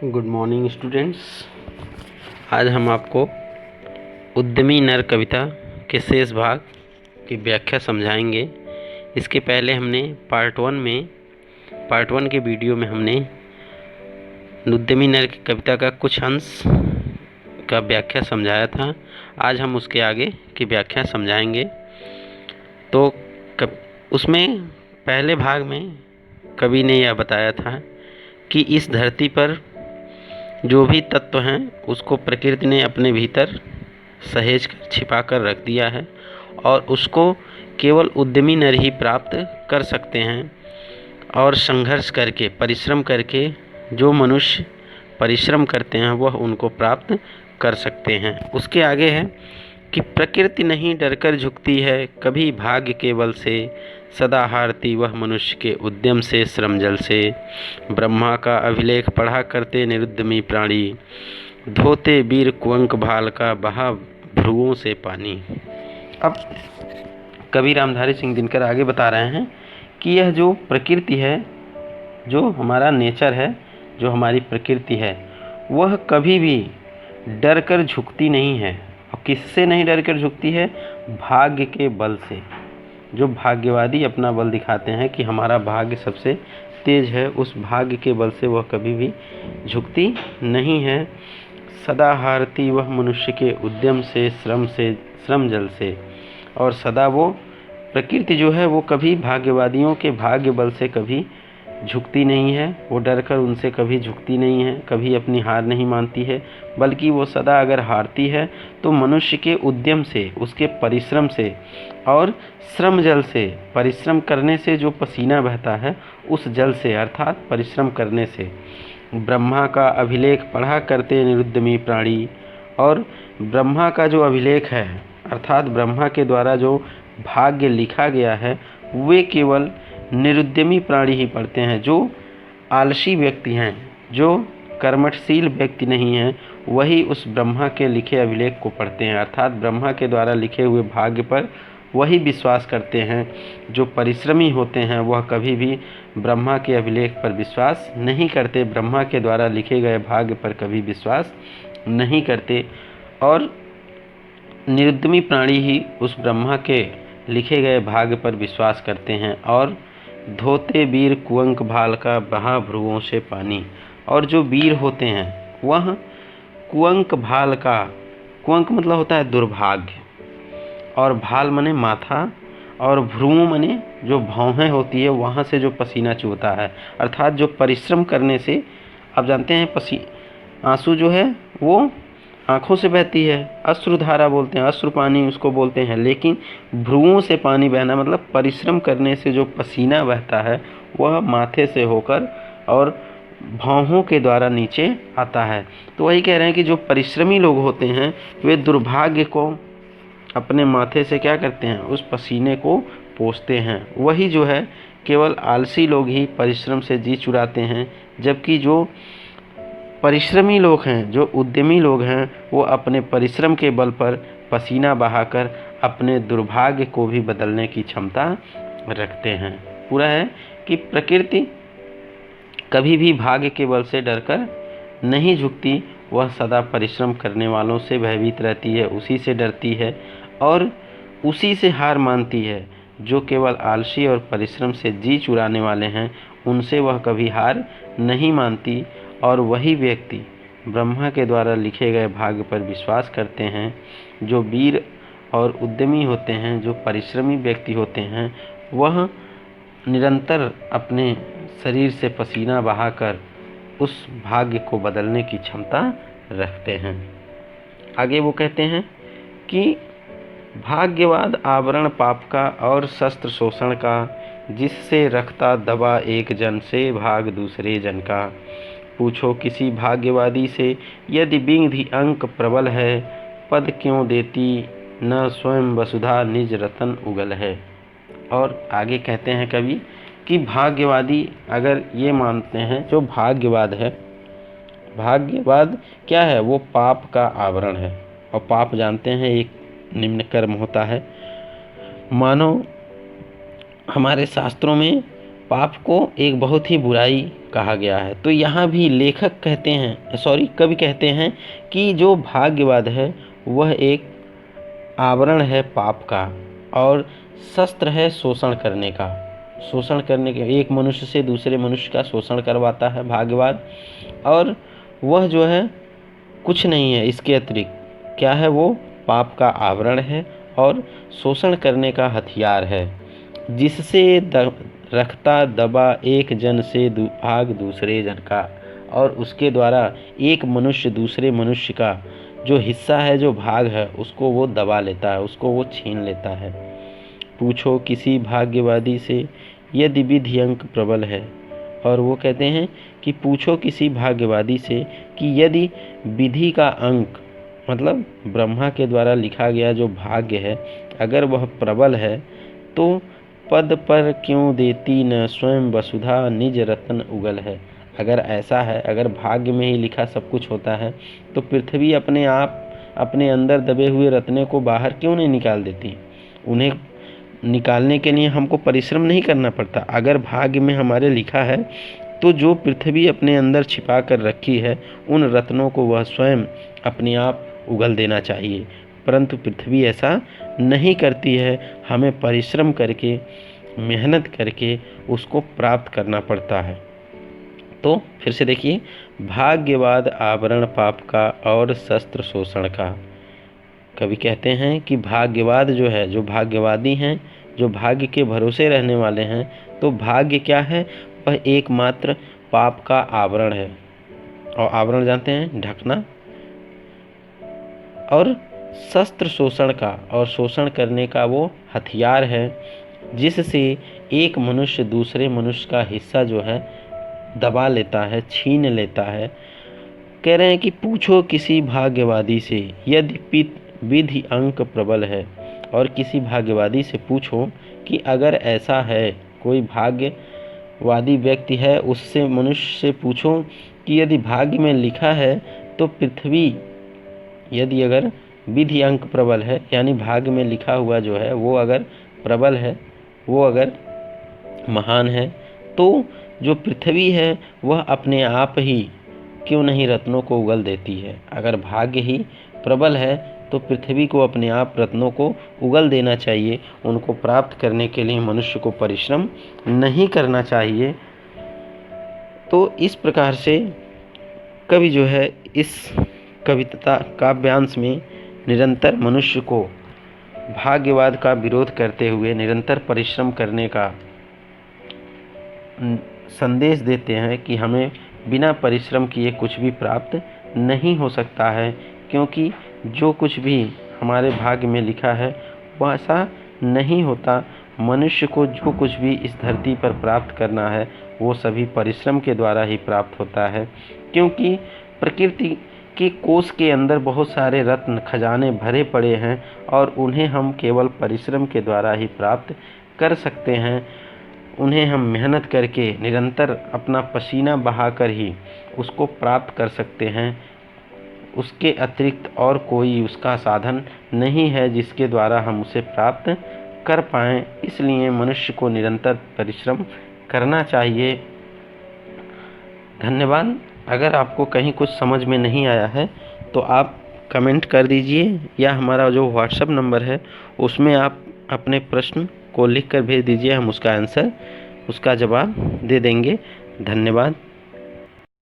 Good morning students. आज हम आपको उद्यमी नर कविता के शेष भाग की व्याख्या समझाएंगे। इसके पहले हमने पार्ट वन के वीडियो में हमने उद्यमी नर की कविता का कुछ अंश का व्याख्या समझाया था। आज हम उसके आगे की व्याख्या समझाएंगे। तो उसमें पहले भाग में कवि ने यह बताया था कि इस धरती पर जो भी तत्व हैं उसको प्रकृति ने अपने भीतर सहेज कर छिपा कर रख दिया है और उसको केवल उद्यमी नर ही प्राप्त कर सकते हैं। और संघर्ष करके, परिश्रम करके जो मनुष्य परिश्रम करते हैं वह उनको प्राप्त कर सकते हैं। उसके आगे है कि प्रकृति नहीं डरकर झुकती है, कभी भाग्य के बल से सदा हारती वह मनुष्य के उद्यम से, श्रम जल से। ब्रह्मा का अभिलेख पढ़ा करते निरुद्यमी प्राणी, धोते वीर कुंवक भाल का बहा भ्रुवों से पानी। अब कवि रामधारी सिंह दिनकर आगे बता रहे हैं कि यह जो प्रकृति है, जो हमारा नेचर है, जो हमारी प्रकृति है, वह कभी भी डर कर झुकती नहीं है। और किससे नहीं डर कर झुकती है? भाग्य के बल से। जो भाग्यवादी अपना बल दिखाते हैं कि हमारा भाग्य सबसे तेज है, उस भाग्य के बल से वह कभी भी झुकती नहीं है। सदा हारती वह मनुष्य के उद्यम से, श्रम जल से। और सदा वो प्रकृति जो है वो कभी भाग्यवादियों के भाग्य बल से कभी झुकती नहीं है। वो डर कर उनसे कभी झुकती नहीं है, कभी अपनी हार नहीं मानती है, बल्कि वो सदा अगर हारती है तो मनुष्य के उद्यम से, उसके परिश्रम से और श्रम जल से, परिश्रम करने से जो पसीना बहता है उस जल से, अर्थात परिश्रम करने से। ब्रह्मा का अभिलेख पढ़ा करते निरुद्यमी प्राणी। और ब्रह्मा का जो अभिलेख है, अर्थात ब्रह्मा के द्वारा जो भाग्य लिखा गया है, वे केवल निरुद्यमी प्राणी ही पढ़ते हैं। जो आलसी व्यक्ति हैं, जो कर्मठशील व्यक्ति नहीं हैं, वही उस ब्रह्मा के लिखे अभिलेख को पढ़ते हैं, अर्थात ब्रह्मा के द्वारा लिखे हुए भाग्य पर वही विश्वास करते हैं। जो परिश्रमी होते हैं वह कभी भी ब्रह्मा के अभिलेख पर विश्वास नहीं करते, ब्रह्मा के द्वारा लिखे गए भाग्य पर कभी विश्वास नहीं करते। और निरुद्यमी प्राणी ही उस ब्रह्मा के लिखे गए भाग्य पर विश्वास करते हैं। और धोते वीर कुंवक भाल का बहा भ्रुवों से पानी। और जो वीर होते हैं वह कुंवक भाल का, कुंवक मतलब होता है दुर्भाग्य, और भाल माने माथा, और भ्रुव माने जो भौहें होती है वहाँ से जो पसीना चूहता है, अर्थात जो परिश्रम करने से, आप जानते हैं आंसू जो है वो आँखों से बहती है, अश्रुधारा बोलते हैं, अश्रु पानी उसको बोलते हैं। लेकिन भ्रुवों से पानी बहना मतलब परिश्रम करने से जो पसीना बहता है वह माथे से होकर और भौहों के द्वारा नीचे आता है। तो वही कह रहे हैं कि जो परिश्रमी लोग होते हैं वे दुर्भाग्य को अपने माथे से क्या करते हैं? उस पसीने को पोंछते हैं। वही जो है केवल आलसी लोग ही परिश्रम से जी चुराते हैं, जबकि जो परिश्रमी लोग हैं, जो उद्यमी लोग हैं, वो अपने परिश्रम के बल पर पसीना बहाकर अपने दुर्भाग्य को भी बदलने की क्षमता रखते हैं। पूरा है कि प्रकृति कभी भी भाग्य के बल से डरकर नहीं झुकती, वह सदा परिश्रम करने वालों से भयभीत रहती है, उसी से डरती है और उसी से हार मानती है। जो केवल आलसी और परिश्रम से जी चुराने वाले हैं उनसे वह कभी हार नहीं मानती। और वही व्यक्ति ब्रह्मा के द्वारा लिखे गए भाग्य पर विश्वास करते हैं। जो वीर और उद्यमी होते हैं, जो परिश्रमी व्यक्ति होते हैं, वह निरंतर अपने शरीर से पसीना बहाकर उस भाग्य को बदलने की क्षमता रखते हैं। आगे वो कहते हैं कि भाग्यवाद आवरण पाप का और शस्त्र शोषण का, जिससे रखता दबा एक जन से भाग दूसरे जन का। पूछो किसी भाग्यवादी से यदि बिंधि अंक प्रबल है, पद क्यों देती न स्वयं वसुधा निज रतन उगल है। और आगे कहते हैं कवि कि भाग्यवादी अगर ये मानते हैं, जो भाग्यवाद है, भाग्यवाद क्या है? वो पाप का आवरण है। और पाप जानते हैं एक निम्न कर्म होता है। मानो हमारे शास्त्रों में पाप को एक बहुत ही बुराई कहा गया है। तो यहाँ भी लेखक कहते हैं, कवि कहते हैं कि जो भाग्यवाद है वह एक आवरण है पाप का और शस्त्र है शोषण करने का। शोषण करने के, एक मनुष्य से दूसरे मनुष्य का शोषण करवाता है भाग्यवाद, और वह जो है कुछ नहीं है इसके अतिरिक्त। क्या है वो? पाप का आवरण है और शोषण करने का हथियार है, जिससे रखता दबा एक जन से भाग दूसरे जन का, और उसके द्वारा एक मनुष्य दूसरे मनुष्य का जो हिस्सा है, जो भाग है, उसको वो दबा लेता है, उसको वो छीन लेता है। पूछो किसी भाग्यवादी से यदि विधि अंक प्रबल है। और वो कहते हैं कि पूछो किसी भाग्यवादी से कि यदि विधि का अंक, मतलब ब्रह्मा के द्वारा लिखा गया जो भाग्य है, अगर वह प्रबल है तो पद पर क्यों देती न स्वयं वसुधा निज रत्न उगल है। अगर ऐसा है, अगर भाग्य में ही लिखा सब कुछ होता है, तो पृथ्वी अपने आप अपने अंदर दबे हुए रत्ने को बाहर क्यों नहीं निकाल देती? उन्हें निकालने के लिए हमको परिश्रम नहीं करना पड़ता। अगर भाग्य में हमारे लिखा है तो जो पृथ्वी अपने अंदर छिपा कर रखी है, उन रत्नों को वह स्वयं अपने आप उगल देना चाहिए, परंतु पृथ्वी ऐसा नहीं करती है। हमें परिश्रम करके, मेहनत करके उसको प्राप्त करना पड़ता है। तो फिर से देखिए, भाग्यवाद आवरण पाप का और शस्त्र शोषण का। कवि कहते हैं कि भाग्यवाद जो है, जो भाग्यवादी हैं, जो भाग्य के भरोसे रहने वाले हैं, तो भाग्य क्या है? वह एकमात्र पाप का आवरण है। और आवरण जानते हैं, ढकना। और शस्त्र शोषण का, और शोषण करने का वो हथियार है, जिससे एक मनुष्य दूसरे मनुष्य का हिस्सा जो है दबा लेता है, छीन लेता है। कह रहे हैं कि पूछो किसी भाग्यवादी से यदि विधि अंक प्रबल है। और किसी भाग्यवादी से पूछो कि अगर ऐसा है, कोई भाग्यवादी व्यक्ति है, उससे, मनुष्य से पूछो कि यदि भाग्य में लिखा है तो पृथ्वी, यदि अगर विधि अंक प्रबल है, यानी भाग्य में लिखा हुआ जो है वो अगर प्रबल है, वो अगर महान है, तो जो पृथ्वी है वह अपने आप ही क्यों नहीं रत्नों को उगल देती है। अगर भाग्य ही प्रबल है तो पृथ्वी को अपने आप रत्नों को उगल देना चाहिए। उनको प्राप्त करने के लिए मनुष्य को परिश्रम नहीं करना चाहिए। तो इस प्रकार से कवि जो है इस कविता काव्यांश में निरंतर मनुष्य को भाग्यवाद का विरोध करते हुए निरंतर परिश्रम करने का संदेश देते हैं कि हमें बिना परिश्रम किए कुछ भी प्राप्त नहीं हो सकता है, क्योंकि जो कुछ भी हमारे भाग्य में लिखा है वह ऐसा नहीं होता। मनुष्य को जो कुछ भी इस धरती पर प्राप्त करना है वो सभी परिश्रम के द्वारा ही प्राप्त होता है, क्योंकि प्रकृति के कोष के अंदर बहुत सारे रत्न खजाने भरे पड़े हैं और उन्हें हम केवल परिश्रम के द्वारा ही प्राप्त कर सकते हैं। उन्हें हम मेहनत करके निरंतर अपना पसीना बहाकर ही उसको प्राप्त कर सकते हैं। उसके अतिरिक्त और कोई उसका साधन नहीं है जिसके द्वारा हम उसे प्राप्त कर पाएँ। इसलिए मनुष्य को निरंतर परिश्रम करना चाहिए। धन्यवाद। अगर आपको कहीं कुछ समझ में नहीं आया है तो आप कमेंट कर दीजिए, या हमारा जो व्हाट्सएप नंबर है उसमें आप अपने प्रश्न को लिख कर भेज दीजिए, हम उसका आंसर, उसका जवाब दे देंगे। धन्यवाद।